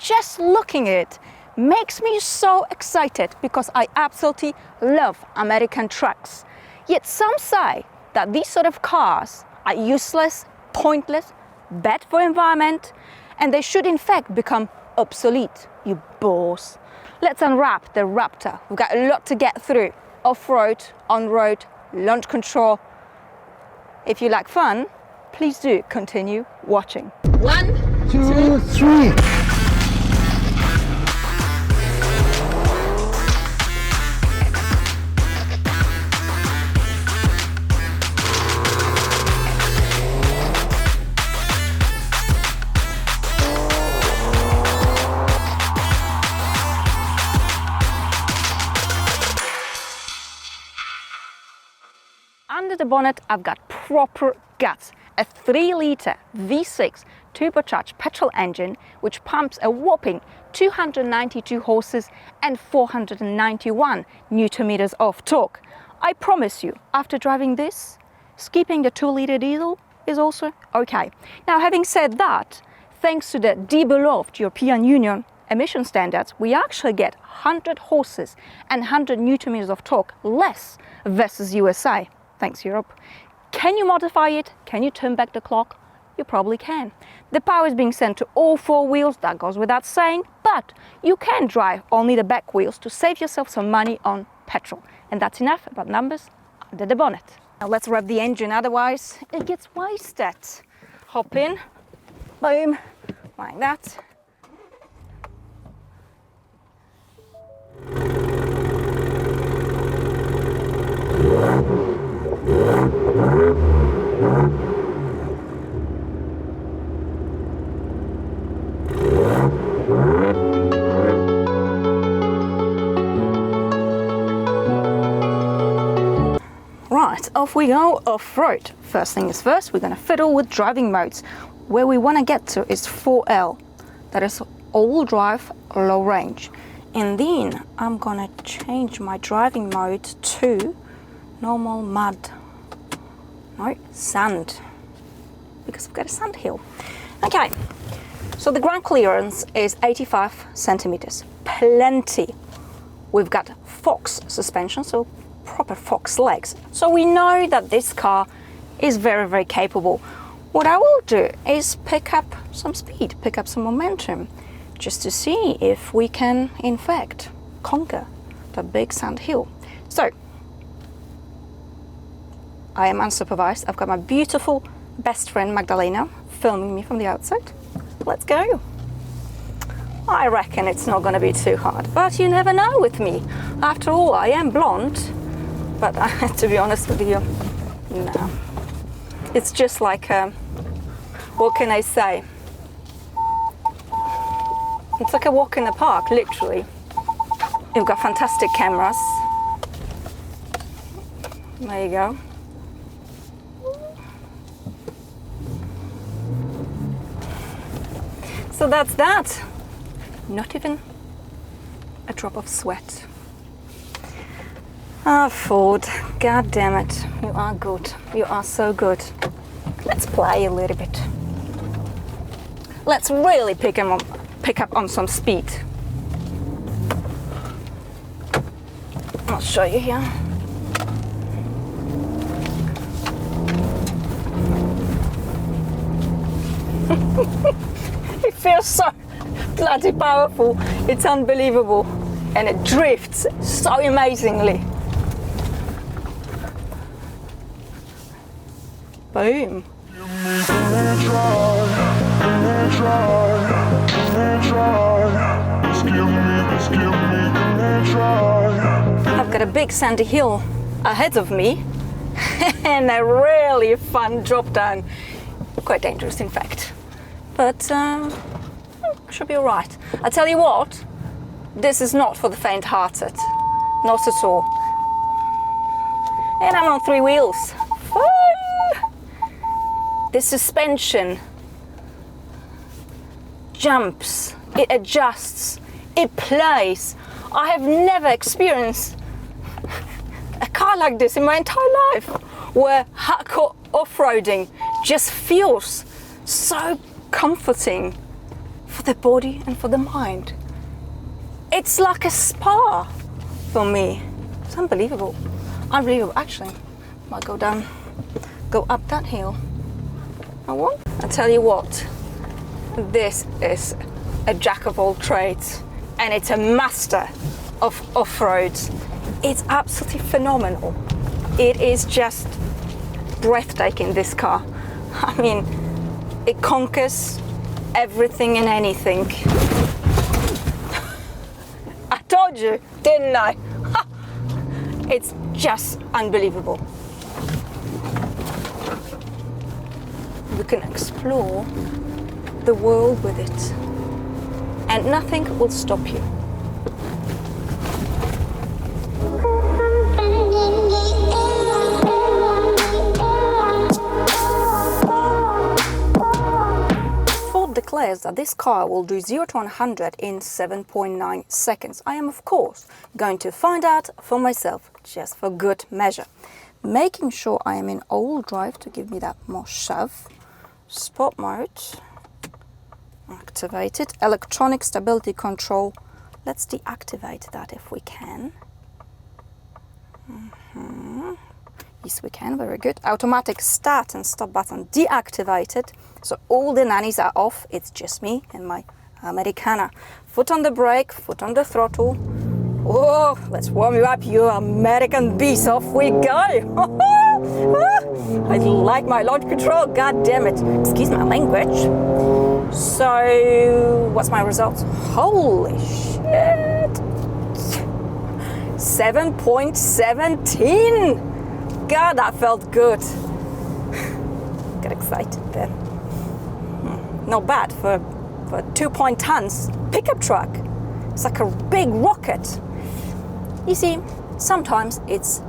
just looking at it makes me so excited because I absolutely love American trucks. Yet some say that these sort of cars are useless, pointless, bad for environment, and they should in fact become obsolete. You bores. Let's unwrap the Raptor. We've got a lot to get through. Off-road, on-road, launch control. If you like fun, please do continue watching. 1, 2, 3. Under the bonnet, I've got proper guts. A 3-litre V6 turbocharged petrol engine which pumps a whopping 292 horses and 491 Nm of torque. I promise you, after driving this, skipping the 2-litre diesel is also okay. Now, having said that, thanks to the de-beloved European Union emission standards, we actually get 100 horses and 100 Nm of torque less versus USA. Thanks, Europe. Can you modify it? Can you turn back the clock? You probably can. The power is being sent to all 4 wheels, that goes without saying, but you can drive only the back wheels to save yourself some money on petrol. And that's enough about numbers under the bonnet. Now let's rev the engine, otherwise it gets wasted. Hop in, boom, like that. Right, off we go off-road. First thing is first, we're going to fiddle with driving modes. Where we want to get to is 4L, that is all-wheel drive, low range. And then I'm going to change my driving mode to normal mud. No, sand, because I've got a sand hill. Okay, so the ground clearance is 85 centimeters, plenty. We've got Fox suspension, so proper Fox legs. So we know that this car is very, very capable. What I will do is pick up some speed, pick up some momentum, just to see if we can, in fact, conquer the big sand hill. So, I am unsupervised. I've got my beautiful best friend Magdalena filming me from the outside. Let's go. I reckon it's not going to be too hard, but you never know with me. After all, I am blonde, but to be honest with you, no. It's just like, what can I say? It's like a walk in the park, literally. You've got fantastic cameras. There you go. So that's that. Not even a drop of sweat. Ah, Ford, god damn it. You are good. You are so good. Let's play a little bit. Let's really pick up on some speed. I'll show you here. It feels so bloody powerful. It's unbelievable. And it drifts so amazingly. Boom. I've got a big sandy hill ahead of me and a really fun drop down. Quite dangerous, in fact. But should be all right. I tell you what, this is not for the faint-hearted. Not at all. And I'm on 3 wheels. Fun! The suspension jumps, it adjusts, it plays. I have never experienced a car like this in my entire life, where hardcore off-roading just feels so comforting, for the body and for the mind. It's like a spa for me. It's unbelievable. Unbelievable. Actually, might go up that hill. I won't. I tell you what, this is a jack of all trades, and it's a master of off-roads. It's absolutely phenomenal. It is just breathtaking, this car. I mean, it conquers everything and anything. I told you, didn't I? It's just unbelievable. You can explore the world with it, and nothing will stop you. Ford declares that this car will do 0 to 100 in 7.9 seconds. I am, of course, going to find out for myself, just for good measure. Making sure I am in all drive to give me that more shove. Sport mode. Activated. Electronic stability control. Let's deactivate that if we can. Yes, we can. Very good. Automatic start and stop button deactivated. So all the nannies are off. It's just me and my Americana. Foot on the brake, foot on the throttle. Oh, let's warm you up, you American beast. Off we go. I like my launch control. God damn it. Excuse my language. So, what's my results? Holy shit. 7.17. God, that felt good. Got excited there. Not bad for 2 tons pickup truck. It's like a big rocket. You see, sometimes it's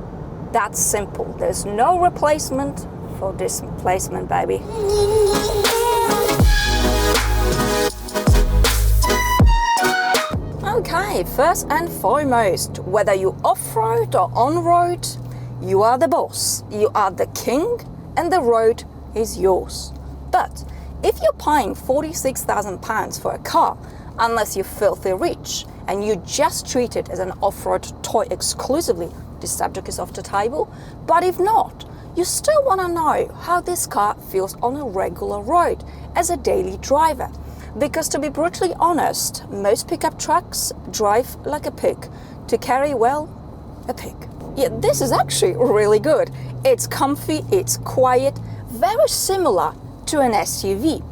that simple. There's no replacement for displacement, baby. Okay, first and foremost, whether you off-road or on-road, you are the boss. You are the king, and the road is yours. But if you're paying £46,000 for a car, unless you're filthy rich and you just treat it as an off-road toy exclusively, this subject is off the table. But if not, you still want to know how this car feels on a regular road as a daily driver. Because to be brutally honest, most pickup trucks drive like a pig. To carry, well, a pig. Yeah, this is actually really good. It's comfy, it's quiet, very similar to an SUV.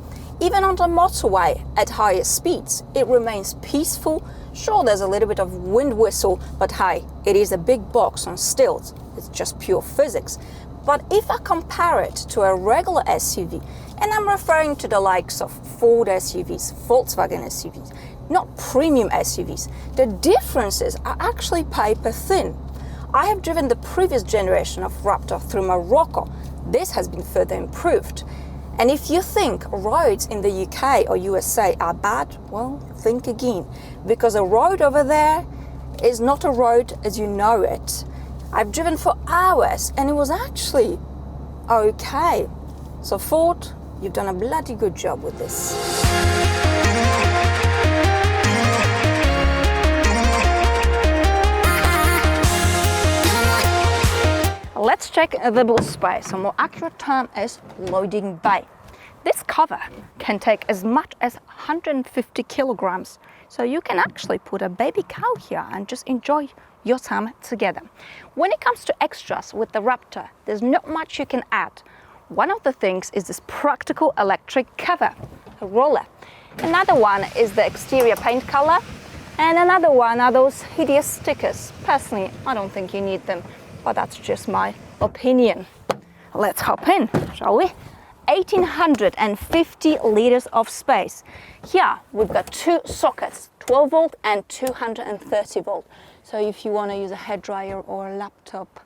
Even on the motorway at higher speeds, it remains peaceful. Sure, there's a little bit of wind whistle, but hey, it is a big box on stilts. It's just pure physics. But if I compare it to a regular SUV, and I'm referring to the likes of Ford SUVs, Volkswagen SUVs, not premium SUVs, the differences are actually paper thin. I have driven the previous generation of Raptor through Morocco. This has been further improved. And if you think roads in the UK or USA are bad, well, think again. Because a road over there is not a road as you know it. I've driven for hours and it was actually okay. So Ford, you've done a bloody good job with this. Let's check the boot space. A more accurate term is loading bay. This cover can take as much as 150 kilograms. So you can actually put a baby cow here and just enjoy your time together. When it comes to extras with the Raptor, there's not much you can add. One of the things is this practical electric cover, a roller. Another one is the exterior paint color. And another one are those hideous stickers. Personally, I don't think you need them, but that's just my opinion. Let's hop in, shall we? 1850 liters of space. Here we've got two sockets, 12 volt and 230 volt. So if you want to use a hairdryer or a laptop,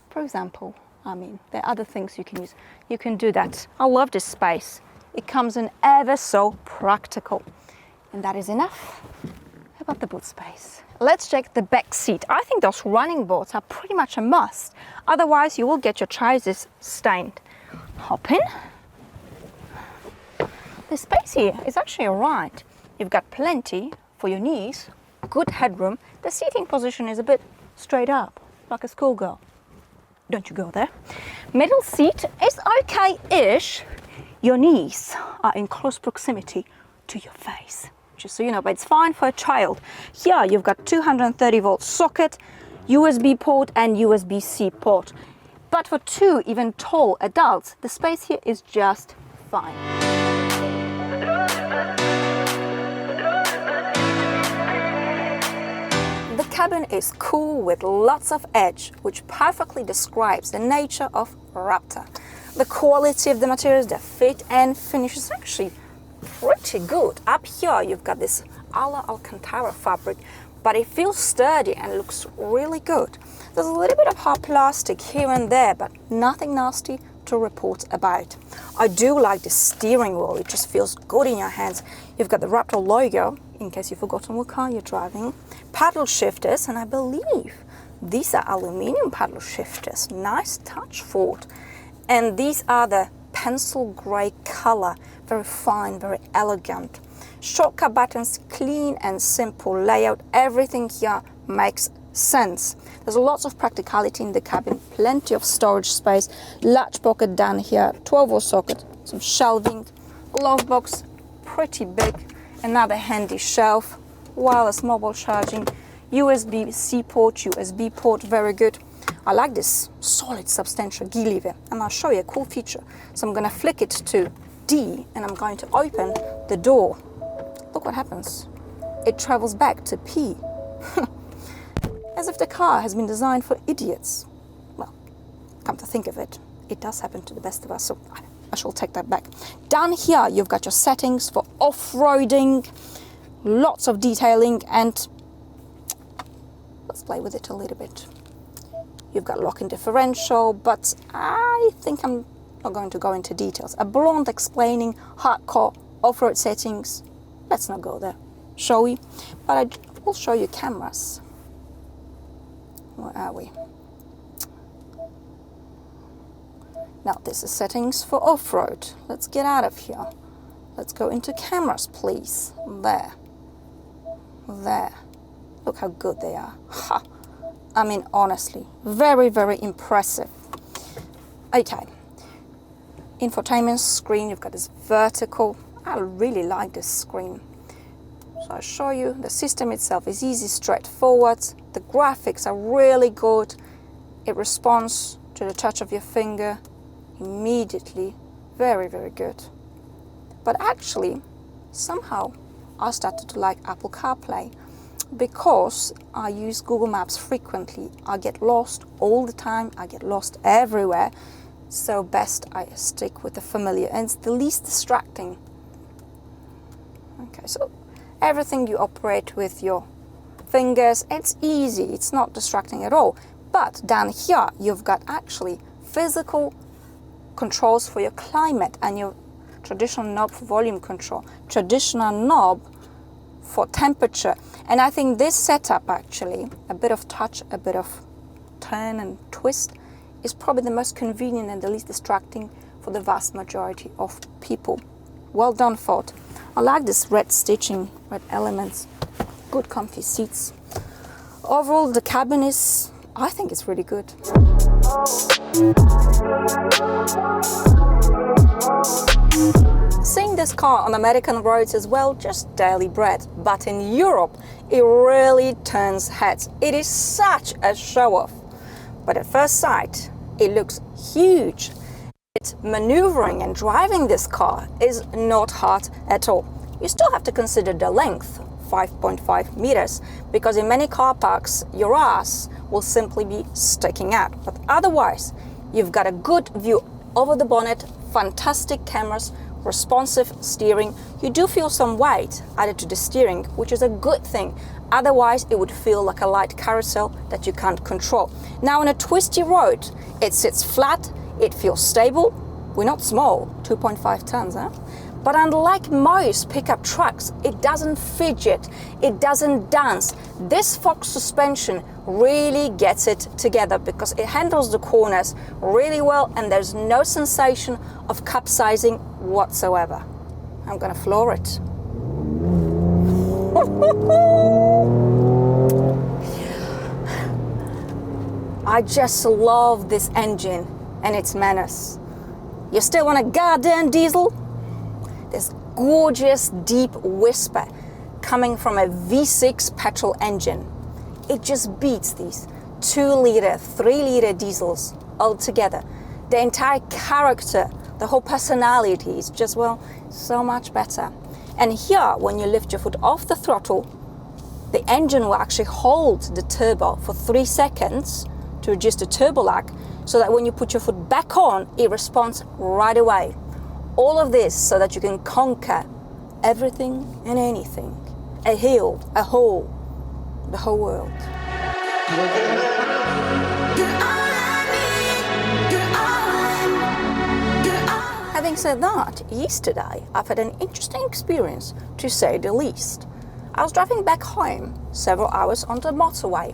for example, I mean, there are other things you can use. You can do that. I love this space. It comes in ever so practical. And that is enough. How about the boot space? Let's check the back seat. I think those running boards are pretty much a must. Otherwise, you will get your trousers stained. Hop in. The space here is actually all right. You've got plenty for your knees, good headroom. The seating position is a bit straight up, like a schoolgirl. Don't you go there. Middle seat is okay-ish. Your knees are in close proximity to your face, just so you know, but it's fine for a child. Here you've got 230-volt socket, USB port and USB-C port. But for two even tall adults, the space here is just fine. The cabin is cool with lots of edge, which perfectly describes the nature of Raptor. The quality of the materials, the fit and finish is actually pretty good. Up here you've got this Ala Alcantara fabric, but it feels sturdy and looks really good. There's a little bit of hard plastic here and there, but nothing nasty to report about. I do like the steering wheel, it just feels good in your hands. You've got the Raptor logo, in case you've forgotten what car you're driving. Paddle shifters, and I believe these are aluminum paddle shifters. Nice touch, Ford. And these are the pencil grey color, very fine, very elegant. Shortcut buttons, clean and simple layout. Everything here makes sense. There's lots of practicality in the cabin, plenty of storage space, latch pocket down here, 12-volt socket, some shelving, glove box, pretty big, another handy shelf, wireless mobile charging, USB-C port, USB port, very good. I like this solid, substantial key lever, and I'll show you a cool feature. So I'm going to flick it to D, and I'm going to open the door. Look what happens. It travels back to P. As if the car has been designed for idiots. Well, come to think of it, it does happen to the best of us, so I shall take that back. Down here, you've got your settings for off-roading, lots of detailing, and let's play with it a little bit. You've got lock and differential, but I think I'm not going to go into details. A blonde explaining hardcore off-road settings. Let's not go there, shall we? But I will show you cameras. Where are we? Now this is settings for off-road. Let's get out of here. Let's go into cameras, please. There. There. Look how good they are. Ha! I mean, honestly, very, very impressive. Okay. Infotainment screen, you've got this vertical. I really like this screen. So I'll show you. The system itself is easy, straightforward. The graphics are really good. It responds to the touch of your finger immediately. Very, very good. But actually, somehow, I started to like Apple CarPlay because I use Google Maps frequently. I get lost all the time. I get lost everywhere. So best I stick with the familiar, and it's the least distracting. Okay, so everything you operate with your fingers, it's easy, it's not distracting at all. But down here, you've got actually physical controls for your climate and your traditional knob for volume control, traditional knob for temperature. And I think this setup actually, a bit of touch, a bit of turn and twist, is probably the most convenient and the least distracting for the vast majority of people. Well done, Ford. I like this red stitching, red elements, good comfy seats. Overall, the cabin is, I think it's really good. Seeing this car on American roads is, well, just daily bread, but in Europe, it really turns heads. It is such a show-off. But at first sight, it looks huge. Maneuvering and driving this car is not hard at all. You still have to consider the length, 5.5 meters, because in many car parks, your ass will simply be sticking out. But otherwise, you've got a good view over the bonnet, fantastic cameras, responsive steering. You do feel some weight added to the steering, which is a good thing. Otherwise, it would feel like a light carousel that you can't control. Now, on a twisty road, it sits flat, it feels stable. We're not small, 2.5 tons, huh? But unlike most pickup trucks, it doesn't fidget, it doesn't dance. This Fox suspension really gets it together because it handles the corners really well and there's no sensation of capsizing whatsoever. I'm gonna floor it. I just love this engine and its menace. You still want a goddamn diesel? This gorgeous deep whisper coming from a V6 petrol engine. It just beats these 2-liter, 3-liter diesels altogether. The entire character, the whole personality is just, well, so much better. And here, when you lift your foot off the throttle, the engine will actually hold the turbo for 3 seconds to reduce the turbo lag, so that when you put your foot back on, it responds right away. All of this so that you can conquer everything and anything. A hill, a hole, the whole world. Having said that, yesterday I've had an interesting experience, to say the least. I was driving back home several hours on the motorway.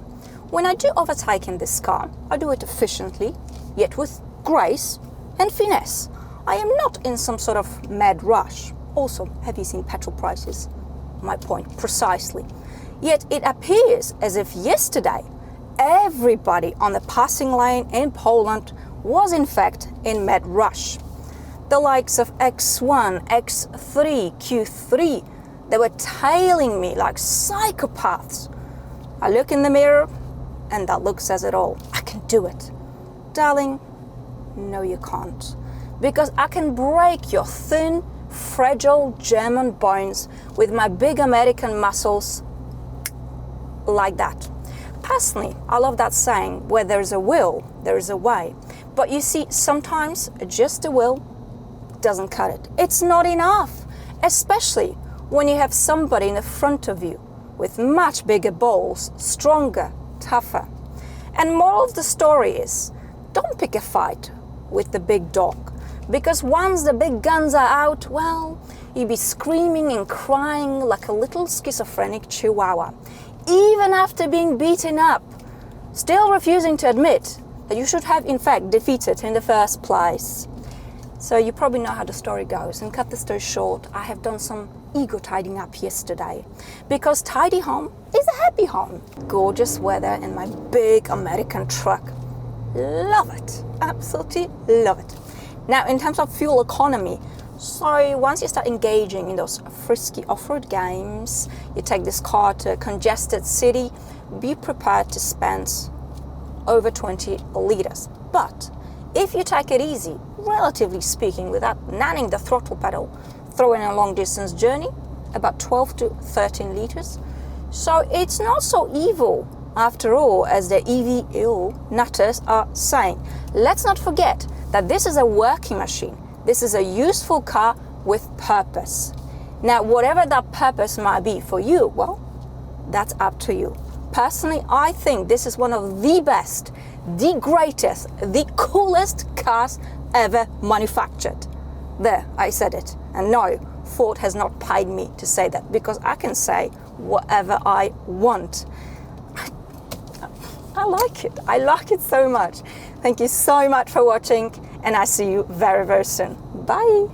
When I do overtake in this car, I do it efficiently, yet with grace and finesse. I am not in some sort of mad rush. Also, have you seen petrol prices? My point precisely. Yet it appears as if yesterday everybody on the passing lane in Poland was in fact in mad rush. The likes of X1, X3, Q3, they were tailing me like psychopaths. I look in the mirror and that look says it all. I can do it. Darling, no you can't. Because I can break your thin, fragile German bones with my big American muscles like that. Personally, I love that saying, where there's a will, there is a way. But you see, sometimes just a will doesn't cut it. It's not enough, especially when you have somebody in the front of you with much bigger balls, stronger, tougher. And moral of the story is, don't pick a fight with the big dog, because once the big guns are out, well, you'll be screaming and crying like a little schizophrenic chihuahua, even after being beaten up, still refusing to admit that you should have in fact defeated in the first place. So you probably know how the story goes, and cut the story short, I have done some ego tidying up yesterday, because tidy home is a happy home. Gorgeous weather in my big American truck. Love it, absolutely love it. Now, in terms of fuel economy, so once you start engaging in those frisky off-road games, you take this car to a congested city, be prepared to spend over 20 liters. But if you take it easy, relatively speaking, without nanning the throttle pedal, throwing a long distance journey, about 12 to 13 liters. So it's not so evil after all, as the EV ill nutters are saying. Let's not forget that this is a working machine. This is a useful car with purpose. Now, whatever that purpose might be for you, well, that's up to you. Personally, I think this is one of the best, the greatest, the coolest cars ever manufactured. There, I said it. And no, Ford has not paid me to say that, because I can say whatever I want. I like it. I like it so much. Thank you so much for watching, and I see you very, very soon. Bye.